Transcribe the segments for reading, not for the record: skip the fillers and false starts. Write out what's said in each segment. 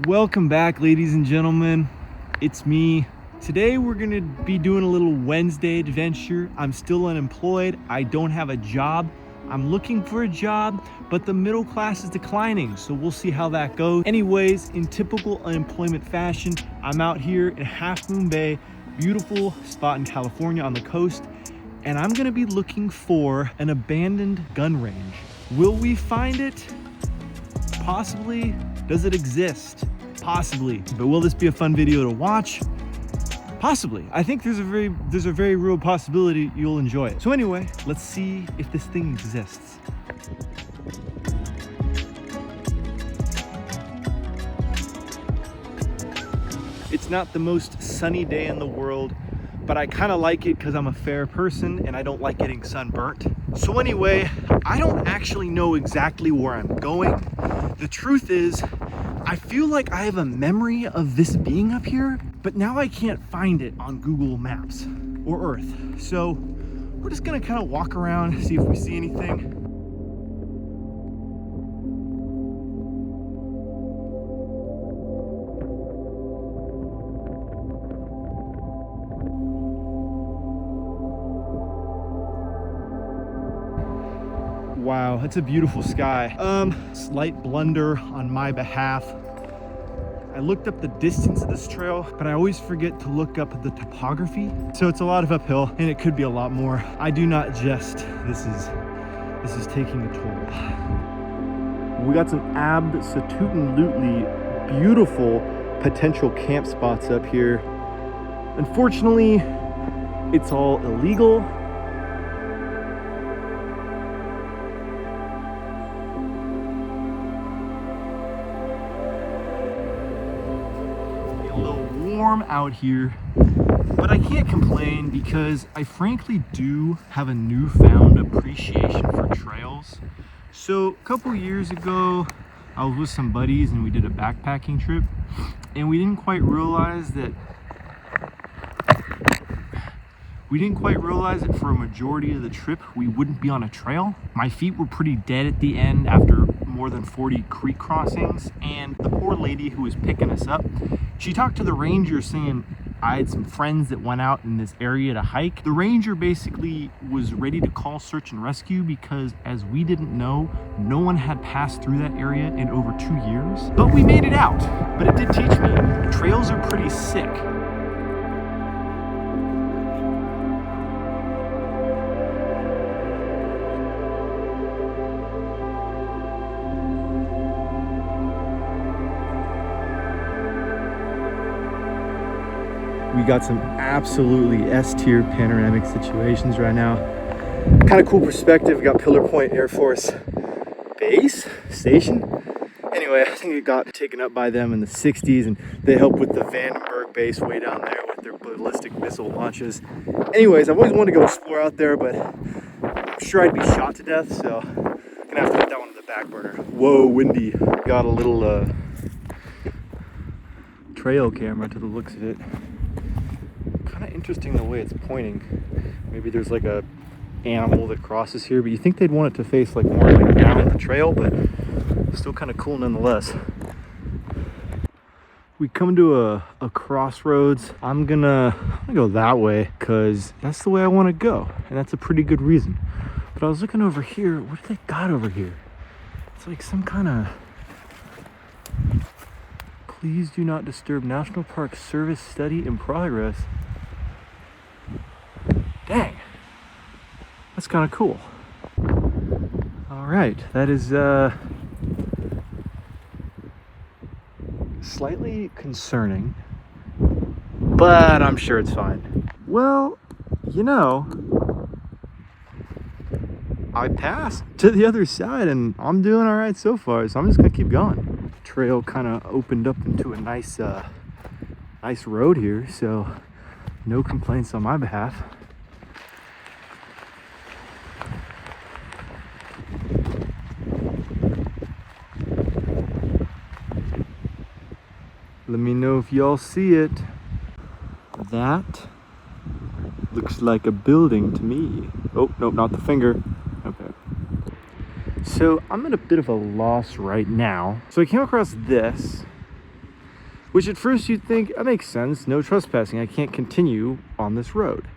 Welcome back, ladies and gentlemen. It's me. Today we're gonna be doing a little Wednesday adventure. I'm still unemployed. I don't have a job. I'm looking for a job, but the middle class is declining, so we'll see how that goes. Anyways, in typical unemployment fashion, I'm out here in Half Moon Bay, beautiful spot in California on the coast, and I'm gonna be looking for an abandoned gun range. Will we find it? Possibly. Does it exist? Possibly. But will this be a fun video to watch? Possibly. I think there's a very real possibility you'll enjoy it. So anyway, let's see if this thing exists. It's not the most sunny day in the world, but I kind of like it because I'm a fair person and I don't like getting sunburnt. So anyway, I don't actually know exactly where I'm going. The truth is, I feel like I have a memory of this being up here, but now I can't find it on Google Maps or Earth. So we're just gonna kind of walk around, see if we see anything. Wow, it's a beautiful sky. Slight blunder on my behalf. I looked up the distance of this trail, but I always forget to look up the topography. So it's a lot of uphill and it could be a lot more. I do not jest. This is taking a toll. We got some absolutely beautiful potential camp spots up here. Unfortunately, it's all illegal. Warm out here, but I can't complain because I frankly do have a newfound appreciation for trails. So a couple years ago, I was with some buddies and we did a backpacking trip, and we didn't quite realize that for a majority of the trip we wouldn't be on a trail. My feet were pretty dead at the end after more than 40 creek crossings, and the poor lady who was picking us up, she talked to the ranger saying I had some friends that went out in this area to hike. The ranger basically was ready to call search and rescue because, as we didn't know, no one had passed through that area in over 2 years. But we made it out. But it did teach me, trails are pretty sick. We got some absolutely S-tier panoramic situations right now. Kind of cool perspective. We got Pillar Point Air Force Base Station. Anyway, I think it got taken up by them in the 60s, and they help with the Vandenberg base way down there with their ballistic missile launches. Anyways, I've always wanted to go explore out there, but I'm sure I'd be shot to death, so I'm gonna have to put that one on the back burner. Whoa, windy. Got a little trail camera to the looks of it. Kind of interesting the way it's pointing. Maybe there's like a animal that crosses here, but you think they'd want it to face like more like down the trail, but still kind of cool nonetheless. We come to a crossroads. I'm gonna go that way because that's the way I want to go, and that's a pretty good reason. But I was looking over here. What do they got over here? It's like some kind of please do not disturb National Park Service study in progress. Dang, that's kind of cool. All right, that is slightly concerning, but I'm sure it's fine. Well, you know, I passed to the other side and I'm doing all right so far, so I'm just gonna keep going. The trail kind of opened up into a nice road here, so no complaints on my behalf. Let me know if y'all see it. That looks like a building to me. Oh, nope, not the finger. Okay. So I'm at a bit of a loss right now. So I came across this, Which at first you'd think, that makes sense, no trespassing, I can't continue on this road.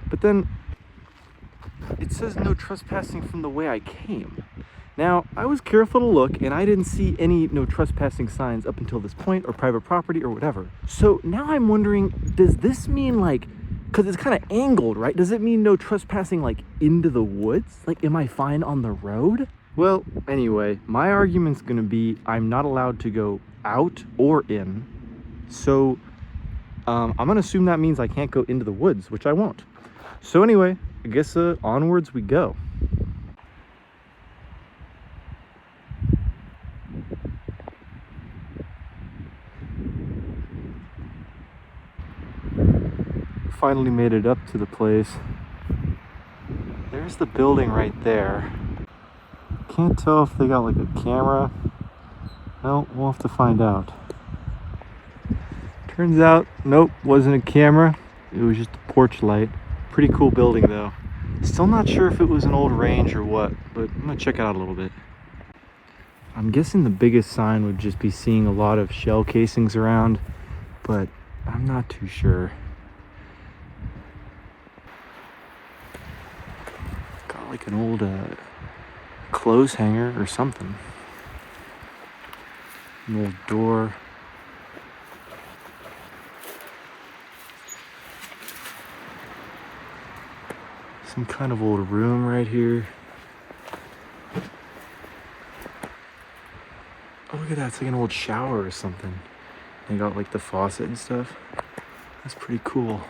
But then it says no trespassing from the way I came. Now, I was careful to look and I didn't see any no trespassing signs up until this point, or private property or whatever. So now I'm wondering, does this mean like, because it's kind of angled, right? Does it mean no trespassing like into the woods? Like, am I fine on the road? Well, anyway, my argument's gonna be I'm not allowed to go out or in. So I'm gonna assume that means I can't go into the woods, which I won't. So anyway, I guess onwards we go. Finally made it up to the place. There's the building right there. Can't tell if they got like a camera. Well, we'll have to find out. Turns out, nope, wasn't a camera. It was just a porch light. Pretty cool building though. Still not sure if it was an old range or what, but I'm gonna check it out a little bit. I'm guessing the biggest sign would just be seeing a lot of shell casings around, but I'm not too sure. Got like an old clothes hanger or something. An old door. Some kind of old room right here. Oh, look at that. It's like an old shower or something. They got like the faucet and stuff. That's pretty cool.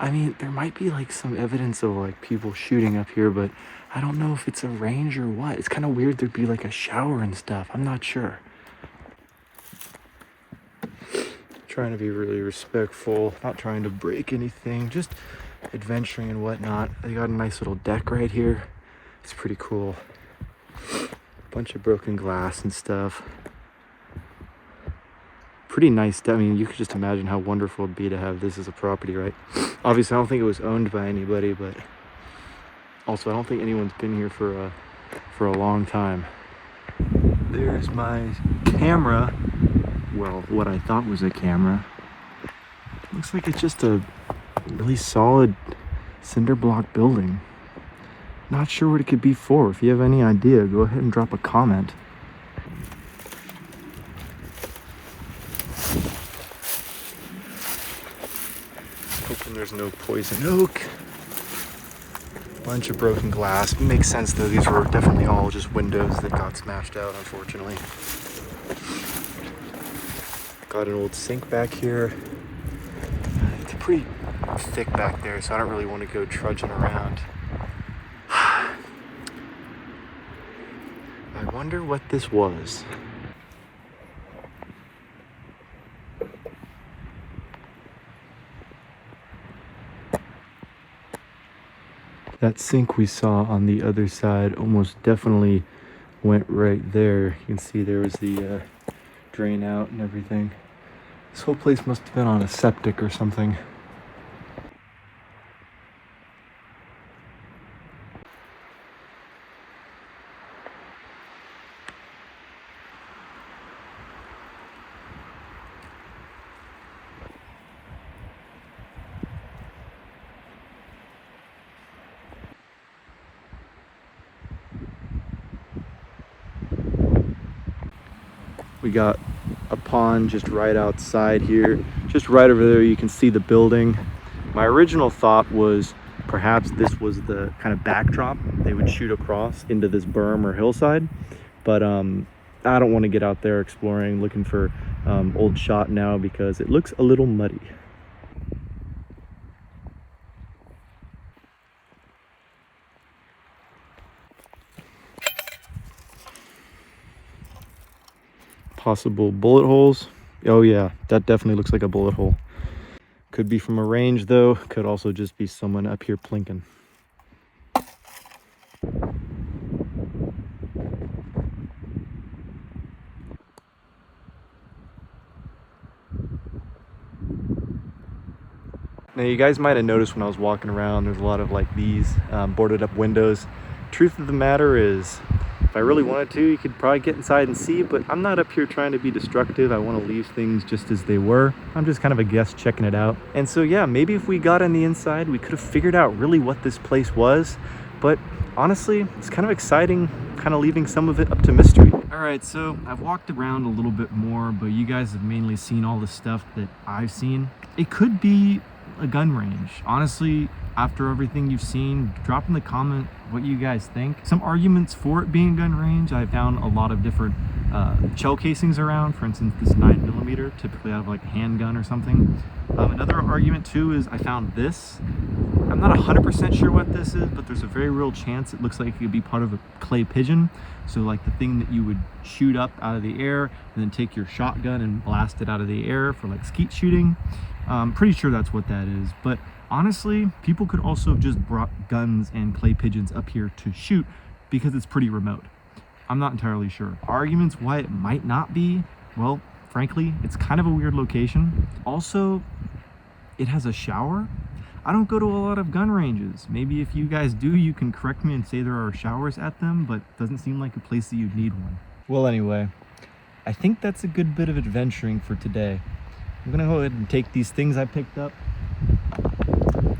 I mean, there might be like some evidence of like people shooting up here, but I don't know if it's a range or what. It's kind of weird there'd be like a shower and stuff. I'm not sure. Trying to be really respectful, not trying to break anything, just adventuring and whatnot. They got a nice little deck right here. It's pretty cool. Bunch of broken glass and stuff. Pretty nice. I mean, you could just imagine how wonderful it'd be to have this as a property, right? Obviously, I don't think it was owned by anybody, but also I don't think anyone's been here for a long time. There's my camera. Well, what I thought was a camera. Looks like it's just a really solid cinder block building. Not sure what it could be for. If you have any idea, go ahead and drop a comment. Hoping there's no poison oak. Bunch of broken glass. Makes sense though, these were definitely all just windows that got smashed out, unfortunately. Got an old sink back here. It's pretty thick back there, so I don't really want to go trudging around. I wonder what this was. That sink we saw on the other side almost definitely went right there. You can see there was the drain out and everything. This whole place must have been on a septic or something. We got a pond just right outside here. Just right over there you can see the building. My original thought was perhaps this was the kind of backdrop they would shoot across into this berm or hillside. But I don't want to get out there exploring, looking for old shot now because it looks a little muddy. Possible bullet holes. Oh yeah, that definitely looks like a bullet hole. Could be from a range though, could also just be someone up here plinking. Now you guys might have noticed when I was walking around, there's a lot of like these boarded up windows. Truth of the matter is, If I really wanted to, you could probably get inside and see, but I'm not up here trying to be destructive. I want to leave things just as they were. I'm just kind of a guest checking it out. And so yeah, maybe if we got on the inside, we could have figured out really what this place was. But honestly, it's kind of exciting, kind of leaving some of it up to mystery. All right, so I've walked around a little bit more, but you guys have mainly seen all the stuff that I've seen. It could be a gun range. Honestly, after everything you've seen, drop in the comment what you guys think. Some arguments for it being a gun range. I found a lot of different shell casings around. For instance, this 9mm, typically out of like a handgun or something. Another argument too is I found this. I'm not 100% sure what this is, but there's a very real chance it looks like it could be part of a clay pigeon. So like the thing that you would shoot up out of the air and then take your shotgun and blast it out of the air for like skeet shooting. I'm pretty sure that's what that is. But honestly, people could also have just brought guns and clay pigeons up here to shoot because it's pretty remote. I'm not entirely sure. Arguments why it might not be, well, frankly, it's kind of a weird location. Also, it has a shower. I don't go to a lot of gun ranges. Maybe if you guys do, you can correct me and say there are showers at them, but it doesn't seem like a place that you'd need one. Well, anyway, I think that's a good bit of adventuring for today. I'm gonna go ahead and take these things I picked up,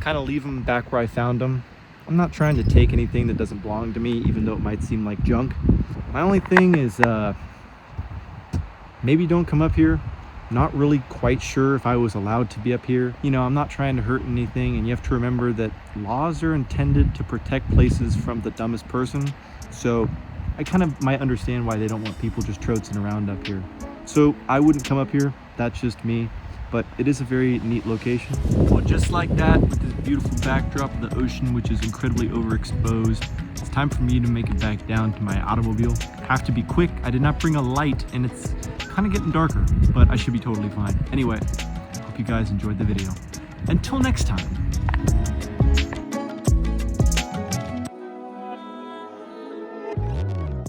kind of leave them back where I found them. I'm not trying to take anything that doesn't belong to me, even though it might seem like junk. My only thing is maybe don't come up here. Not really quite sure if I was allowed to be up here. You know, I'm not trying to hurt anything, and you have to remember that laws are intended to protect places from the dumbest person. So I kind of might understand why they don't want people just trotzing around up here. So I wouldn't come up here. That's just me. But it is a very neat location. Well, just like that, with this beautiful backdrop of the ocean, which is incredibly overexposed, it's time for me to make it back down to my automobile. Have to be quick. I did not bring a light, and it's kind of getting darker, but I should be totally fine. Anyway, hope you guys enjoyed the video. Until next time.